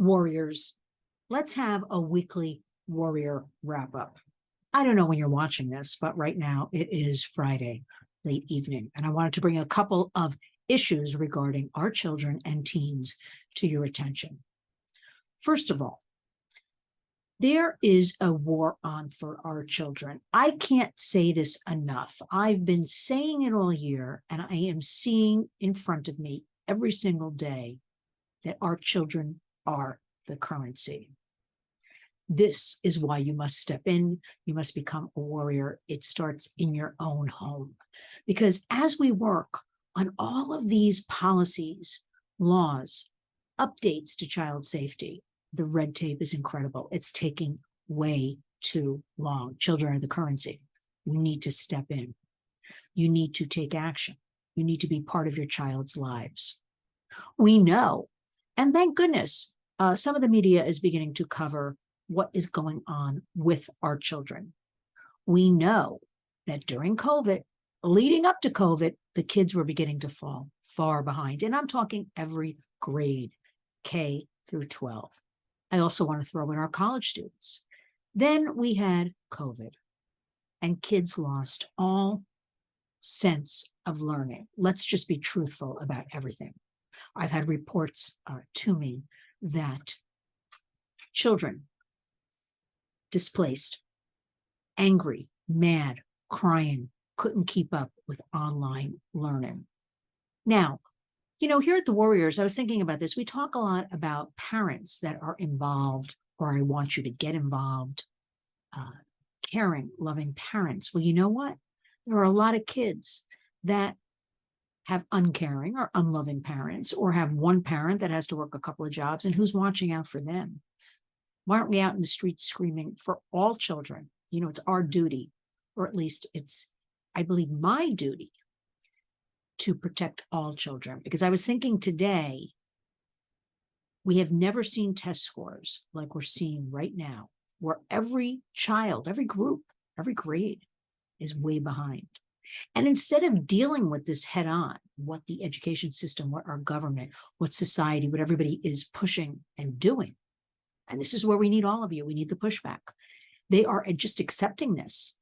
Warriors, let's have a weekly warrior wrap up. I don't know when you're watching this, but right now it is Friday, late evening, and I wanted to bring a couple of issues regarding our children and teens to your attention. First of all, there is a war on for our children. I can't say this enough. I've been saying it all year, and I am seeing in front of me every single day that our children are the currency. This is why you must step in. You must become a warrior. It starts in your own home. Because as we work on all of these policies, laws, updates to child safety, the red tape is incredible. It's taking way too long. Children are the currency. You need to step in. You need to take action. You need to be part of your child's lives. We know, and thank goodness, some of the media is beginning to cover what is going on with our children. We know that during COVID, leading up to COVID, the kids were beginning to fall far behind. And I'm talking every grade, K through 12. I also want to throw in our college students. Then we had COVID, and kids lost all sense of learning. Let's just be truthful about everything. I've had reports to me that children displaced, angry, mad, crying, couldn't keep up with online learning. Now, here at the Warriors, I was thinking about this. We talk a lot about parents that are involved, or I want you to get involved, caring, loving parents. Well, you know what? There are a lot of kids that have uncaring or unloving parents, or have one parent that has to work a couple of jobs, and who's watching out for them? Why aren't we out in the streets screaming for all children? It's our duty, or at least it's, I believe, my duty to protect all children. Because I was thinking today, we have never seen test scores like we're seeing right now, where every child, every group, every grade is way behind. And instead of dealing with this head on, what the education system, what our government, what society, what everybody is pushing and doing, and this is where we need all of you, we need the pushback. They are just accepting this.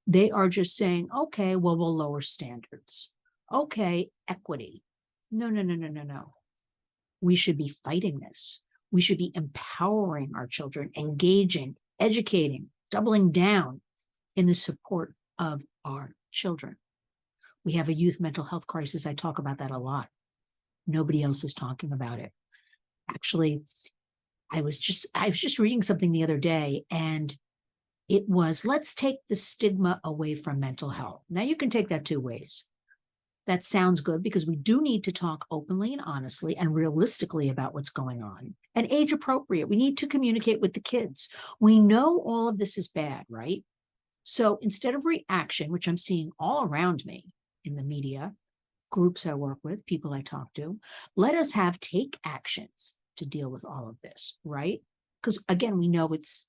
They are just saying, okay, well, we'll lower standards. Okay, equity. No. We should be fighting this. We should be empowering our children, engaging, educating, doubling down in the support of our children. We have a youth mental health crisis. I talk about that a lot. Nobody else is talking about it. Actually, I was just reading something the other day, and it was, let's take the stigma away from mental health. Now, you can take that two ways. That sounds good, because we do need to talk openly and honestly and realistically about what's going on, and age appropriate. We need to communicate with the kids. We know all of this is bad, right? So instead of reaction, which I'm seeing all around me in the media, groups I work with, people I talk to, let us take actions to deal with all of this, right? Because again, we know it's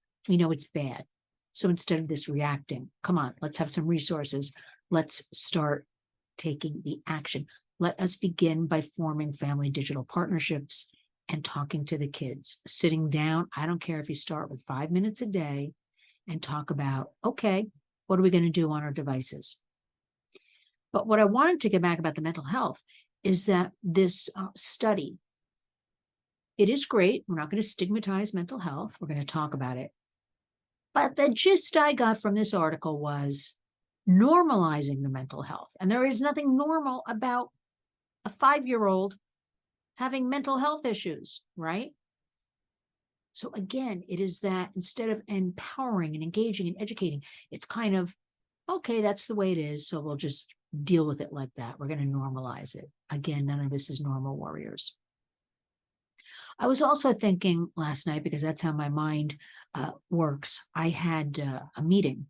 bad. So instead of this reacting, come on, let's have some resources. Let's start taking the action. Let us begin by forming family digital partnerships and talking to the kids, sitting down. I don't care if you start with 5 minutes a day and talk about, okay, what are we going to do on our devices? But what I wanted to get back about the mental health is that this study, it is great. We're not going to stigmatize mental health. We're going to talk about it. But the gist I got from this article was normalizing the mental health. And there is nothing normal about a 5-year-old having mental health issues, right? So again, it is that instead of empowering and engaging and educating, it's kind of, okay, that's the way it is, so we'll just deal with it like that. We're going to normalize it. Again, none of this is normal, warriors. I was also thinking last night, because that's how my mind works, I had a meeting,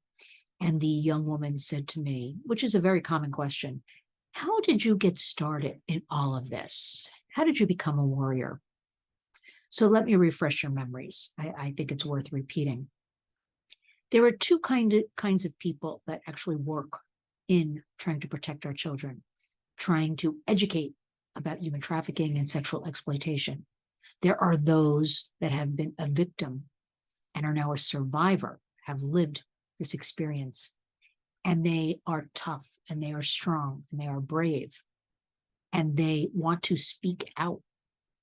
and the young woman said to me, which is a very common question, how did you get started in all of this? How did you become a warrior? So let me refresh your memories. I think it's worth repeating. There are two kinds of people that actually work in trying to protect our children, trying to educate about human trafficking and sexual exploitation. There are those that have been a victim and are now a survivor, have lived this experience, and they are tough and they are strong and they are brave and they want to speak out.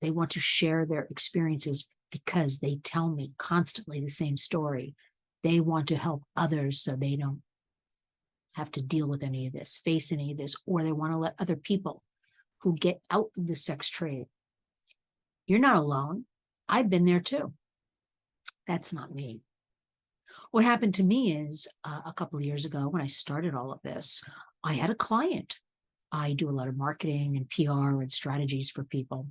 They want to share their experiences because they tell me constantly the same story. They want to help others so they don't have to deal with any of this, face any of this, or they want to let other people who get out of the sex trade. You're not alone. I've been there too. That's not me. What happened to me is a couple of years ago when I started all of this, I had a client. I do a lot of marketing and PR and strategies for people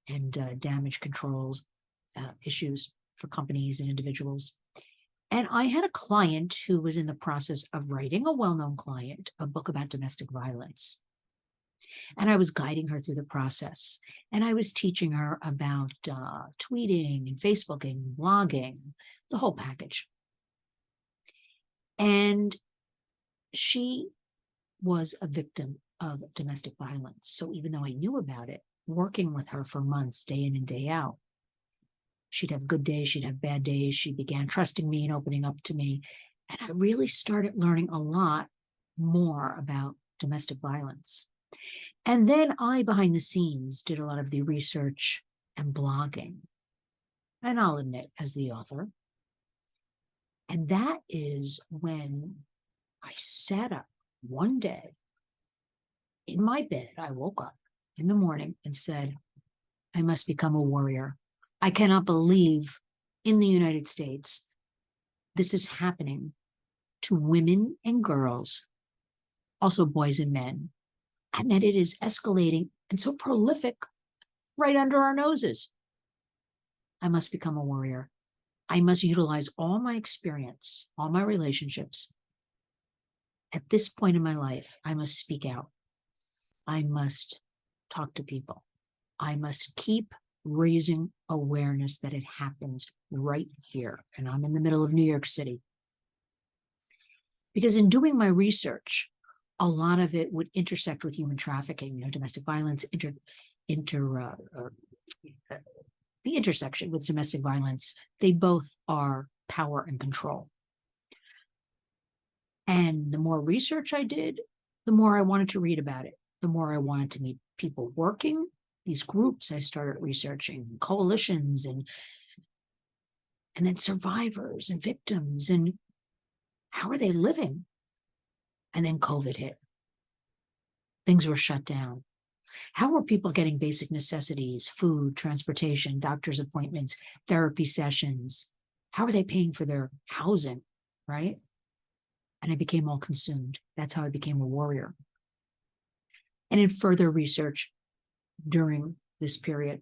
and damage controls issues for companies and individuals. And I had a client who was in the process of writing, a well-known client, a book about domestic violence. And I was guiding her through the process. And I was teaching her about tweeting and Facebooking, blogging, the whole package. And she was a victim of domestic violence. So even though I knew about it, working with her for months, day in and day out, she'd have good days, she'd have bad days. She began trusting me and opening up to me. And I really started learning a lot more about domestic violence. And then I, behind the scenes, did a lot of the research and blogging. And I'll admit, as the author. And that is when I sat up one day in my bed. I woke up in the morning and said, I must become a warrior. I cannot believe in the United States this is happening to women and girls, also boys and men, and that it is escalating and so prolific right under our noses. I must become a warrior. I must utilize all my experience, all my relationships. At this point in my life, I must speak out. I must talk to people. I must keep raising awareness that it happens right here. And I'm in the middle of New York City. Because in doing my research, a lot of it would intersect with human trafficking, domestic violence, the intersection with domestic violence. They both are power and control. And the more research I did, the more I wanted to read about it, the more I wanted to meet people working these groups. I started researching coalitions and then survivors and victims and how are they living? And then COVID hit. Things were shut down. How were people getting basic necessities, food, transportation, doctor's appointments, therapy sessions? How are they paying for their housing, right? And I became all consumed. That's how I became a warrior. And in further research during this period,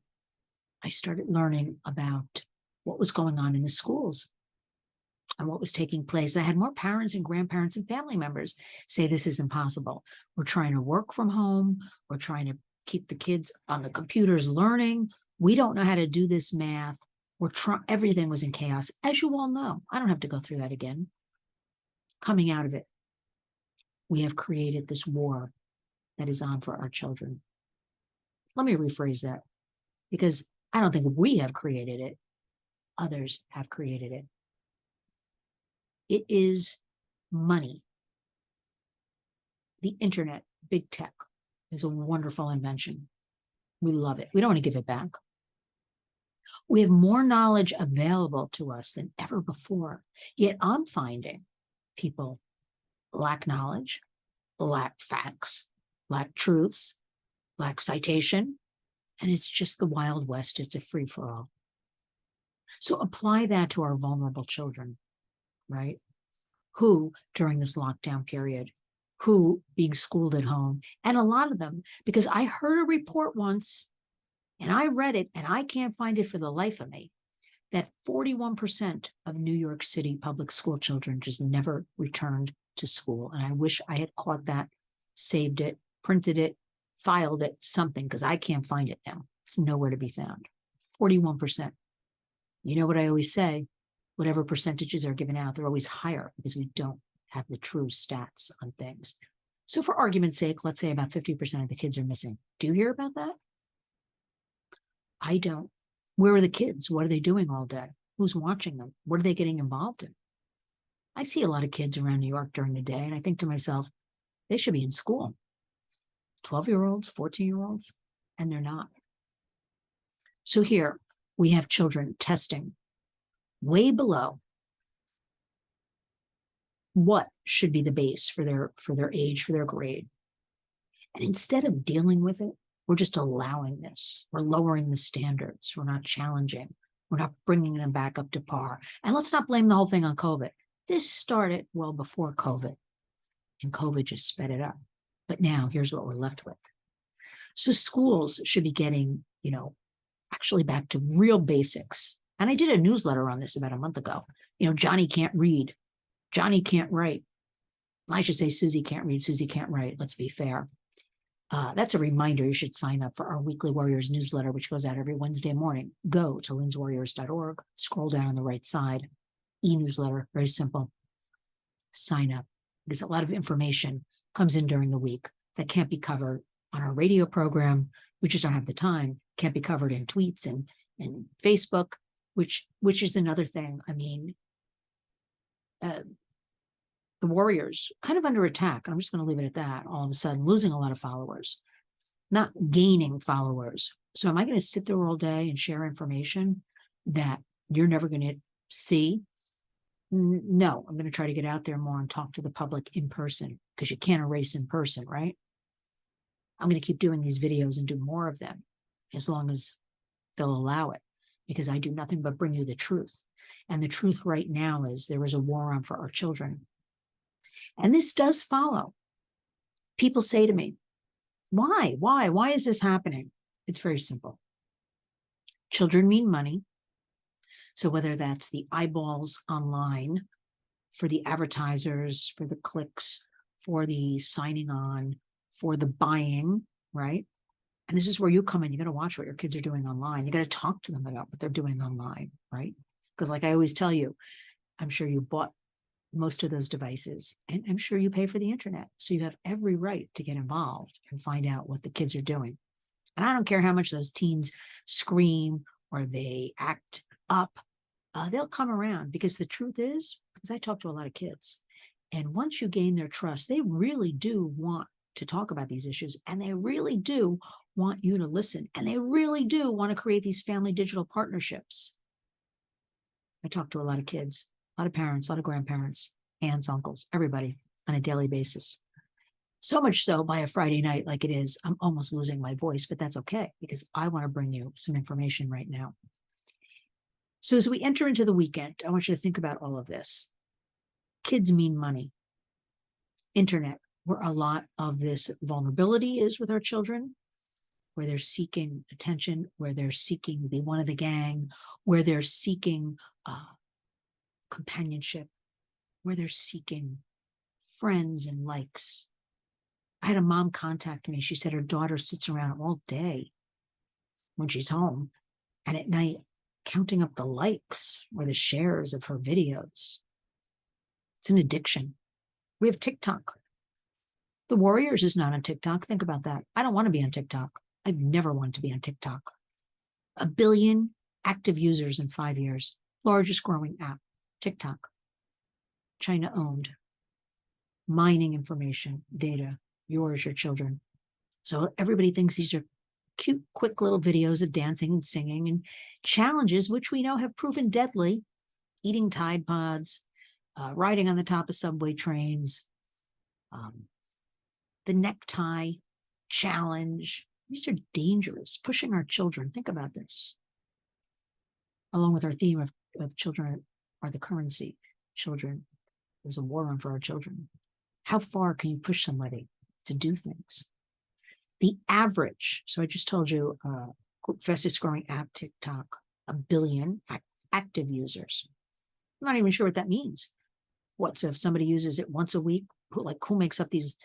I started learning about what was going on in the schools and what was taking place. I had more parents and grandparents and family members say this is impossible. We're trying to work from home. We're trying to keep the kids on the computers learning. We don't know how to do this math. Everything was in chaos, as you all know. I don't have to go through that again. Coming out of it, we have created this war that is on for our children. Let me rephrase that, because I don't think we have created it. Others have created it. It is money. The internet, big tech, is a wonderful invention. We love it. We don't want to give it back. We have more knowledge available to us than ever before. Yet I'm finding people lack knowledge, lack facts, lack truths, lack citation, and it's just the Wild West. It's a free-for-all. So apply that to our vulnerable children, right? Who, during this lockdown period, who being schooled at home, and a lot of them, because I heard a report once, and I read it, and I can't find it for the life of me, that 41% of New York City public school children just never returned to school. And I wish I had caught that, saved it, printed it, filed it, something, because I can't find it now. It's nowhere to be found. 41%. You know what I always say? Whatever percentages are given out, they're always higher because we don't have the true stats on things. So for argument's sake, let's say about 50% of the kids are missing. Do you hear about that? I don't. Where are the kids? What are they doing all day? Who's watching them? What are they getting involved in? I see a lot of kids around New York during the day, and I think to myself, they should be in school. 12-year-olds, 14-year-olds, and they're not. So here we have children testing way below what should be the base for their age, for their grade. And instead of dealing with it, we're just allowing this. We're lowering the standards. We're not challenging. We're not bringing them back up to par. And let's not blame the whole thing on COVID. This started well before COVID, and COVID just sped it up. But now here's what we're left with. So schools should be getting, actually back to real basics. And I did a newsletter on this about a month ago. Johnny can't read. Johnny can't write. I should say Susie can't read. Susie can't write. Let's be fair. That's a reminder. You should sign up for our Weekly Warriors newsletter, which goes out every Wednesday morning. Go to lynswarriors.org, scroll down on the right side, e-newsletter, very simple. Sign up, because a lot of information comes in during the week that can't be covered on our radio program. We just don't have the time. Can't be covered in tweets and Facebook, which is another thing. I mean, the Warriors kind of under attack. I'm just going to leave it at that. All of a sudden, losing a lot of followers, not gaining followers. So am I going to sit there all day and share information that you're never going to see? No, I'm going to try to get out there more and talk to the public in person, because you can't erase in person, right? I'm going to keep doing these videos and do more of them as long as they'll allow it, because I do nothing but bring you the truth. And the truth right now is there is a war on for our children. And this does follow. People say to me, why is this happening? It's very simple. Children mean money. So whether that's the eyeballs online, for the advertisers, for the clicks, for the signing on, for the buying, right? And this is where you come in. You got to watch what your kids are doing online. You got to talk to them about what they're doing online, right? Because like I always tell you, I'm sure you bought most of those devices, and I'm sure you pay for the internet. So you have every right to get involved and find out what the kids are doing. And I don't care how much those teens scream or they act up, they'll come around, because the truth is, because I talk to a lot of kids, and once you gain their trust, they really do want to talk about these issues, and they really do want you to listen, and they really do want to create these family digital partnerships. I talk to a lot of kids, a lot of parents, a lot of grandparents, aunts, uncles, everybody on a daily basis. So much so, by a Friday night like it is, I'm almost losing my voice, but that's okay, because I want to bring you some information right now. So as we enter into the weekend, I want you to think about all of this. Kids mean money. Internet, where a lot of this vulnerability is with our children, where they're seeking attention, where they're seeking to be one of the gang, where they're seeking companionship, where they're seeking friends and likes. I had a mom contact me. She said her daughter sits around all day when she's home, and at night counting up the likes or the shares of her videos. It's an addiction. We have TikTok. The Warriors is not on TikTok. Think about that. I don't want to be on TikTok. I've never wanted to be on TikTok. 1 billion active users in 5 years. Largest growing app, TikTok. China owned. Mining information, data, yours, your children. So everybody thinks these are cute, quick little videos of dancing and singing and challenges, which we know have proven deadly. Eating Tide Pods, riding on the top of subway trains, the necktie challenge. These are dangerous, pushing our children. Think about this. Along with our theme of children are the currency. Children, there's a war on for our children. How far can you push somebody to do things? The average, so I just told you, fastest growing app, TikTok, 1 billion active users. I'm not even sure what that means. What, so if somebody uses it once a week, who makes up these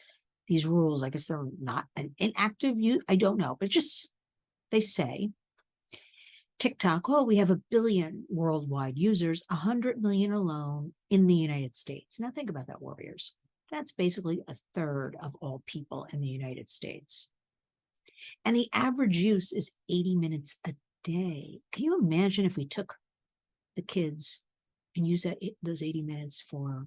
rules? I guess they're not an inactive use. I don't know, but just, they say. TikTok, we have 1 billion worldwide users, 100 million alone in the United States. Now think about that, Warriors. That's basically 1/3 of all people in the United States. And the average use is 80 minutes a day. Can you imagine if we took the kids and used those 80 minutes for,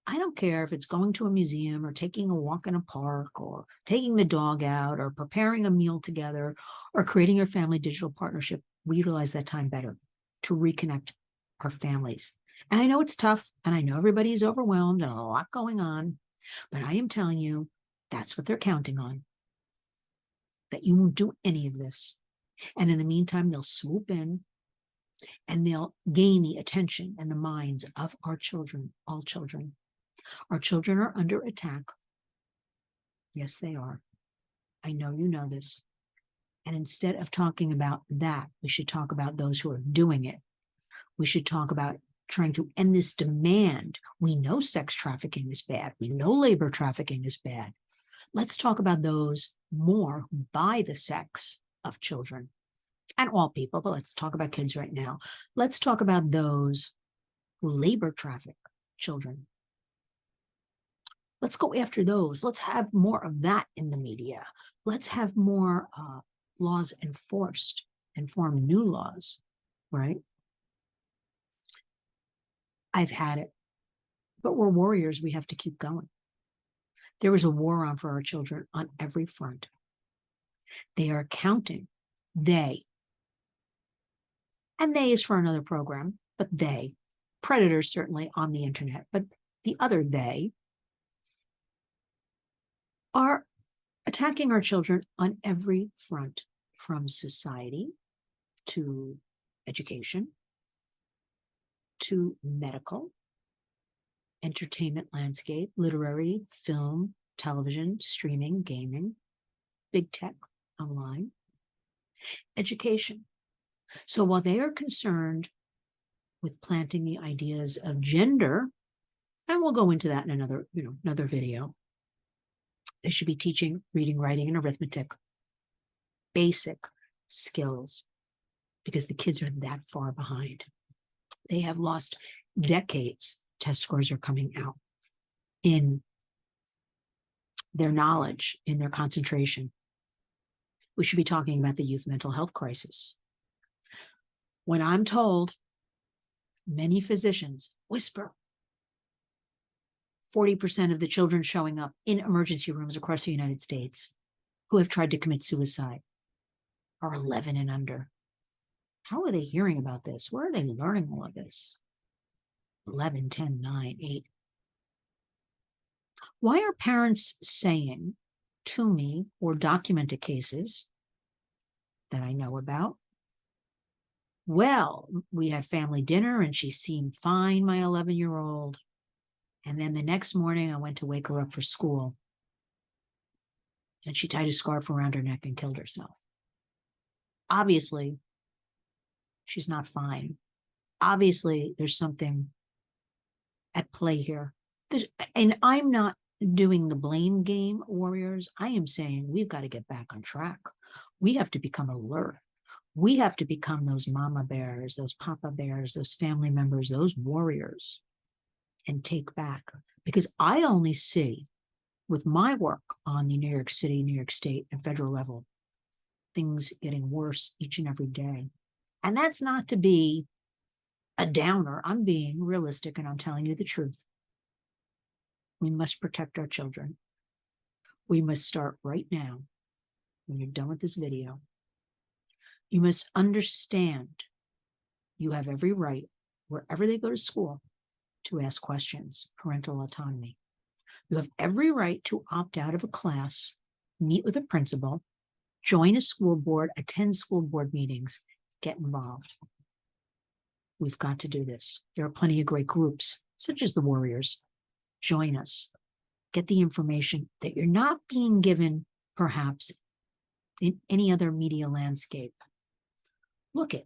I don't care if it's going to a museum or taking a walk in a park or taking the dog out or preparing a meal together or creating a family digital partnership, we utilize that time better to reconnect our families. And I know it's tough and I know everybody's overwhelmed and a lot going on, but I am telling you, that's what they're counting on, that you won't do any of this. And in the meantime, they'll swoop in and they'll gain the attention and the minds of our children, all children. Our children are under attack. Yes, they are. I know you know this. And instead of talking about that, we should talk about those who are doing it. We should talk about trying to end this demand. We know sex trafficking is bad. We know labor trafficking is bad. Let's talk about those more who buy the sex of children and all people, but let's talk about kids right now. Let's talk about those who labor traffic children. Let's go after those. Let's have more of that in the media. Let's have more laws enforced and form new laws, right? I've had it, but we're warriors. We have to keep going. There is a war on for our children on every front. They are counting. They, and they is for another program, but they, predators certainly on the internet, but the other they are attacking our children on every front, from society to education to medical, entertainment landscape, literary, film, television, streaming, gaming, big tech, online, education. So while they are concerned with planting the ideas of gender, and we'll go into that in another video, they should be teaching reading, writing, and arithmetic, basic skills, because the kids are that far behind. They have lost decades. Test scores are coming out in their knowledge, in their concentration. We should be talking about the youth mental health crisis. When I'm told, many physicians whisper, 40% of the children showing up in emergency rooms across the United States who have tried to commit suicide are 11 and under. How are they hearing about this? Where are they learning all of this? 11, 10, 9, 8. Why are parents saying to me or documented cases that I know about, well, we had family dinner and she seemed fine, my 11-year-old. And then the next morning I went to wake her up for school and she tied a scarf around her neck and killed herself. Obviously, she's not fine. Obviously, there's something at play here. And I'm not doing the blame game, warriors. I am saying we've got to get back on track. We have to become alert. We have to become those mama bears, those papa bears, those family members, those warriors, and take back. Because I only see, with my work on the New York City, New York State, and federal level, things getting worse each and every day. And that's not to be a downer. I'm being realistic and I'm telling you the truth. We must protect our children. We must start right now. When you're done with this video, you must understand you have every right, wherever they go to school, to ask questions, parental autonomy. You have every right to opt out of a class, meet with a principal, join a school board, attend school board meetings, get involved. We've got to do this. There are plenty of great groups, such as the Warriors. Join us. Get the information that you're not being given, perhaps, in any other media landscape. Look at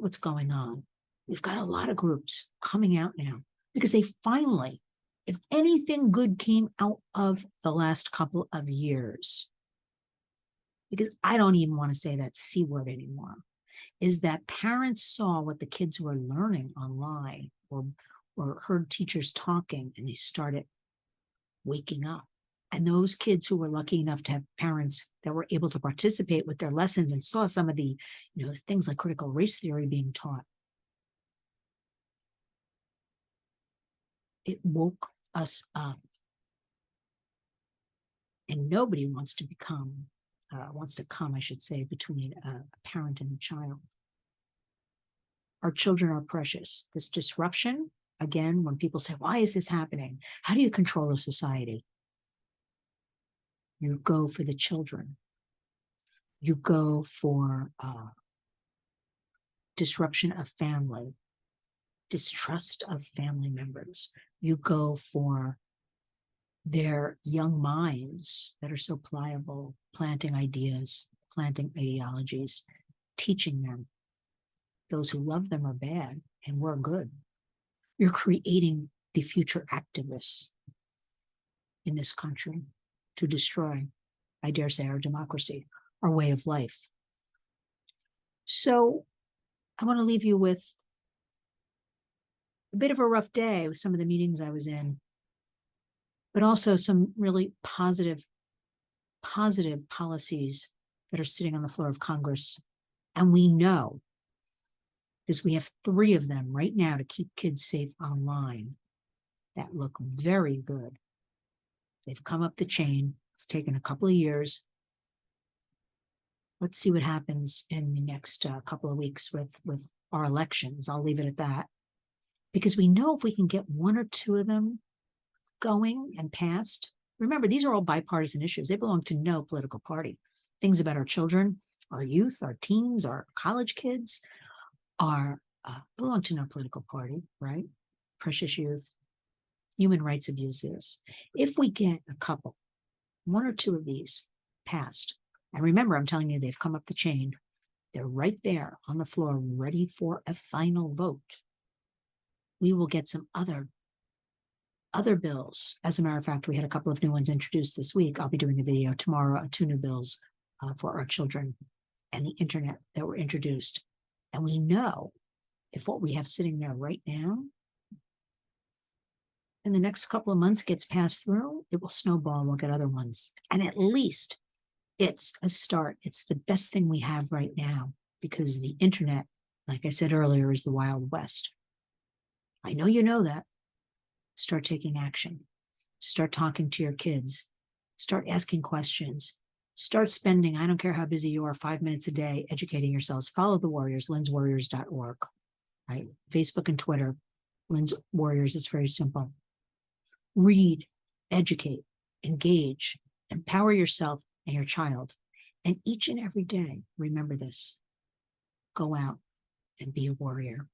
what's going on. We've got a lot of groups coming out now because they finally, if anything good came out of the last couple of years, because I don't even want to say that C word anymore, is that parents saw what the kids were learning online or heard teachers talking and they started waking up. And those kids who were lucky enough to have parents that were able to participate with their lessons and saw some of the, things like critical race theory being taught, it woke us up. And nobody wants to come, I should say, between a parent and a child. Our children are precious. This disruption, again, when people say, why is this happening? How do you control a society? You go for the children. You go for disruption of family, distrust of family members. You go for their young minds that are so pliable, planting ideas, planting ideologies, teaching them. Those who love them are bad and we're good. You're creating the future activists in this country to destroy, I dare say, our democracy, our way of life. So I want to leave you with a bit of a rough day with some of the meetings I was in, but also some really positive policies that are sitting on the floor of Congress. And we know, because we have 3 of them right now to keep kids safe online, that look very good. They've come up the chain. It's taken a couple of years. Let's see what happens in the next couple of weeks with our elections. I'll leave it at that. Because we know if we can get 1 or 2 of them going and passed, remember, these are all bipartisan issues. They belong to no political party. Things about our children, our youth, our teens, our college kids belong to no political party, right? Precious youth, human rights abuses. If we get a couple, 1 or 2 of these passed, and remember, I'm telling you, they've come up the chain. They're right there on the floor, ready for a final vote. We will get some other bills. As a matter of fact, we had a couple of new ones introduced this week. I'll be doing a video tomorrow on 2 new bills for our children and the internet that were introduced. And we know if what we have sitting there right now in the next couple of months gets passed through, it will snowball and we'll get other ones. And at least it's a start. It's the best thing we have right now because the internet, like I said earlier, is the Wild West. I know you know that. Start taking action. Start talking to your kids. Start asking questions. Start spending, I don't care how busy you are, 5 minutes a day educating yourselves. Follow the Warriors, lynswarriors.org, right? Facebook and Twitter, Lynn's Warriors. It's very simple. Read, educate, engage, empower yourself and your child. And each and every day, remember this, go out and be a warrior.